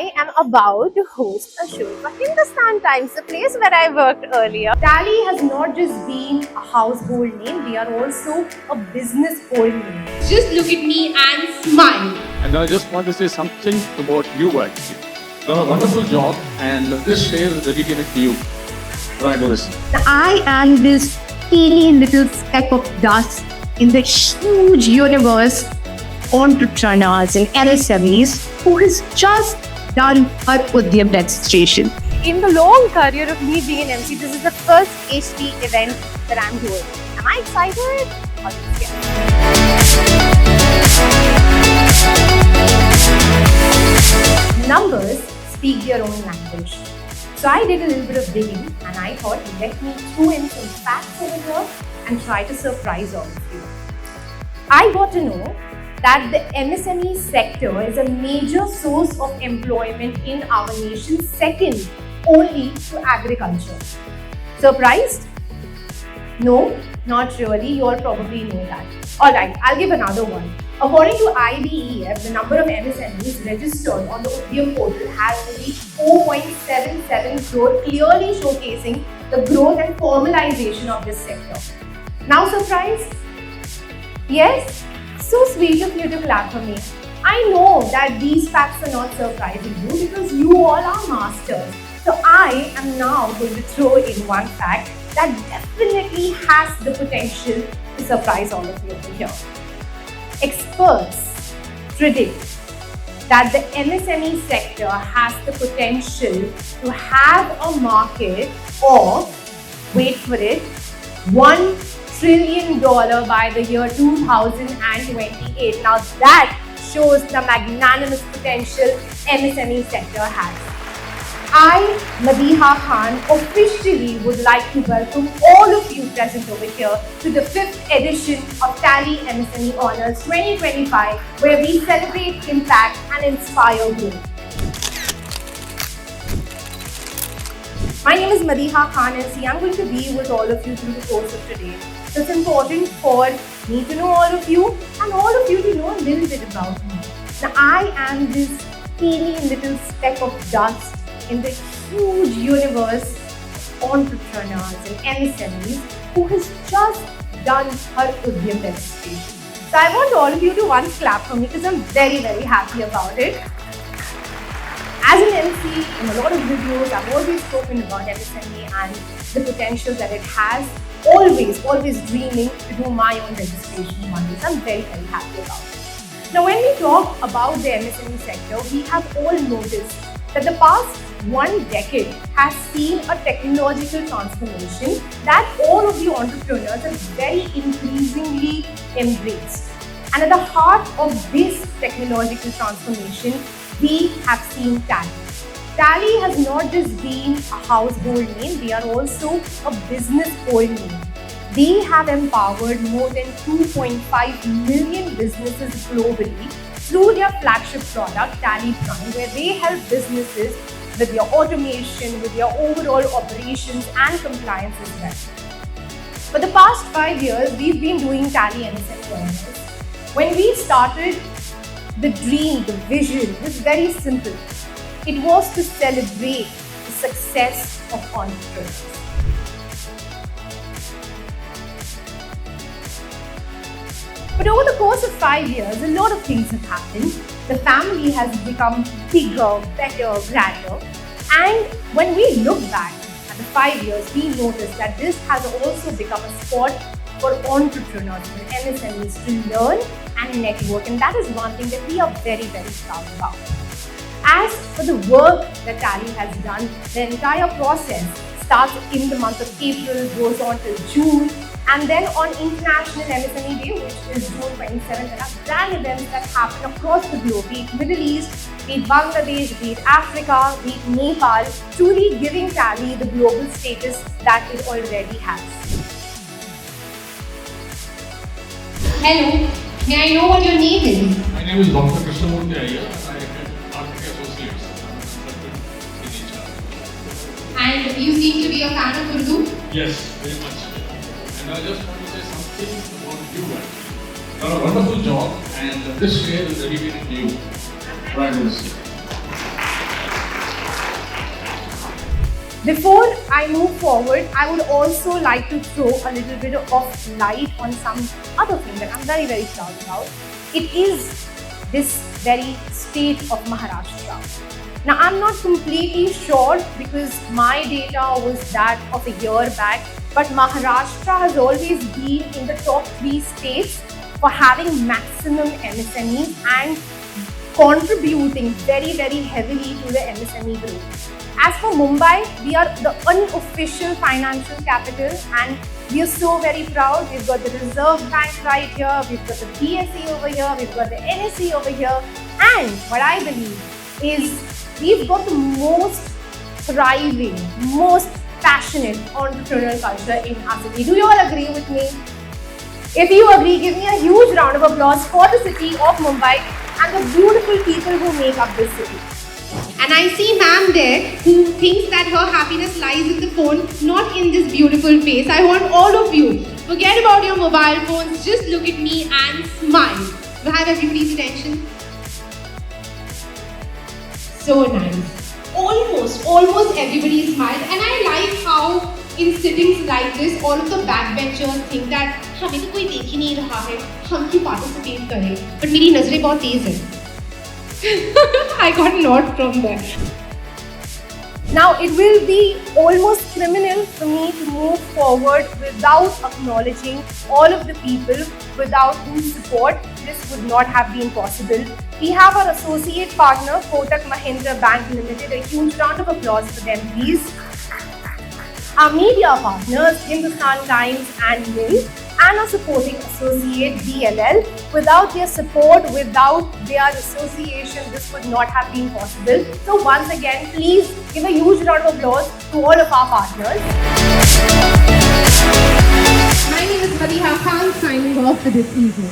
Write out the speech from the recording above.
I am about to host a show for Hindustan Times, the place where I worked earlier. Tally has not just been a household name, we are also a business hold name. Just look at me and smile. And I just want to say something about you actually. You've done a wonderful job, and this share is dedicated to you. Right, listen. I am this teeny little speck of dust in the huge universe entrepreneurs and MSMEs who has just done her Udyam registration. In the long career of me being an MC, this is the first HD event that I'm doing. Am I excited? Numbers speak their own language. So I did a little bit of digging and I thought, let me throw in some facts over here and try to surprise all of you. I got to know that the MSME sector is a major source of employment in our nation, second only to agriculture. Surprised? No, not really. You all probably know that. Alright, I'll give another one. According to IBEF, the number of MSMEs registered on the Udyam portal has reached 4.77 crore, clearly showcasing the growth and formalization of this sector. Now surprised? Yes? So sweet of you to clap for me. I know that these facts are not surprising you because you all are masters. So I am now going to throw in one fact that definitely has the potential to surprise all of you over here. Experts predict that the MSME sector has the potential to have a market of, wait for it, $1 trillion by the year 2028. Now that shows the magnanimous potential MSME sector has. I, Madiha Khan, officially would like to welcome all of you present over here to the 5th edition of Tally MSME Honors 2025, where we celebrate impact and inspire growth. My name is Madiha Khan and see, I'm going to be with all of you through the course of today. So it's important for me to know all of you and all of you to know a little bit about me. Now I am this teeny little speck of dust in the huge universe of entrepreneurs and MSMEs who has just done her Udyam registration. So I want all of you to once clap for me because I'm very, very happy about it. As an MC, in a lot of videos, I've always spoken about MSME and the potential that it has. Always dreaming to do my own registration one day. So I'm very, very happy about it. Now, when we talk about the MSME sector, we have all noticed that the past 1 decade has seen a technological transformation that all of you entrepreneurs have very increasingly embraced. And at the heart of this technological transformation, we have seen Tally. Tally has not just been a household name, they are also a business hold name. They have empowered more than 2.5 million businesses globally through their flagship product, Tally Prime, where they help businesses with their automation, with their overall operations and compliance as well. For the past 5 years, we've been doing Tally MSME Honors. When we started, the dream, the vision was very simple. It was to celebrate the success of entrepreneurs. But over the course of 5 years, a lot of things have happened. The family has become bigger, better, grander. And when we look back at the 5 years, we notice that this has also become a spot for entrepreneurs and MSMEs to learn and network. And that is one thing that we are very, very proud about. As for the work that Tally has done, the entire process starts in the month of April, goes on till June, and then on International MSME Day, which is June 27th, there are grand events that happen across the globe, be it Middle East, be it Bangladesh, be it Africa, be it Nepal, truly giving Tally the global status that it already has. Hello, may I know what your name is? My name is Dr. Krishnamurthy Iyer, and I head Arctic Associates. I'm a consultant in HR. And you seem to be a fan of Urdu? Yes, very much. And I just want to say something about you actually. You've done a wonderful job, and this share is dedicated to you. Right, Before I move forward, I would also like to throw a little bit of light on some other thing that I'm very, very proud about. It is this very state of Maharashtra. Now, I'm not completely sure because my data was that of a year back, but Maharashtra has always been in the top 3 states for having maximum MSMEs and contributing very, very heavily to the MSME growth. As for Mumbai, we are the unofficial financial capital and we are so very proud. We've got the Reserve Bank right here, we've got the BSE over here, we've got the NSE over here, and what I believe is we've got the most thriving, most passionate entrepreneurial culture in our city. Do you all agree with me? If you agree, give me a huge round of applause for the city of Mumbai and the beautiful people who make up this city. And I see ma'am there who thinks that her happiness lies in the phone, not in this beautiful face. I want all of you, forget about your mobile phones, just look at me and smile. Do I have everybody's attention? So nice. Almost everybody smiled, and I like how in sittings like this, all of the backbenchers think that हमें तो कोई देख ही नहीं रहा है, हम क्यों participate करें? But मेरी नजरें बहुत तेज हैं. I got a nod from there. Now, it will be almost criminal for me to move forward without acknowledging all of the people without whose support this would not have been possible. We have our associate partner, Kotak Mahindra Bank Limited. A huge round of applause for them, please. Our media partners, Hindustan Times and Mill, and our supporting associate, DLL. Without their support, without their association, this would not have been possible. So once again, please give a huge round of applause to all of our partners. My name is Madiha Khan, signing off for this evening.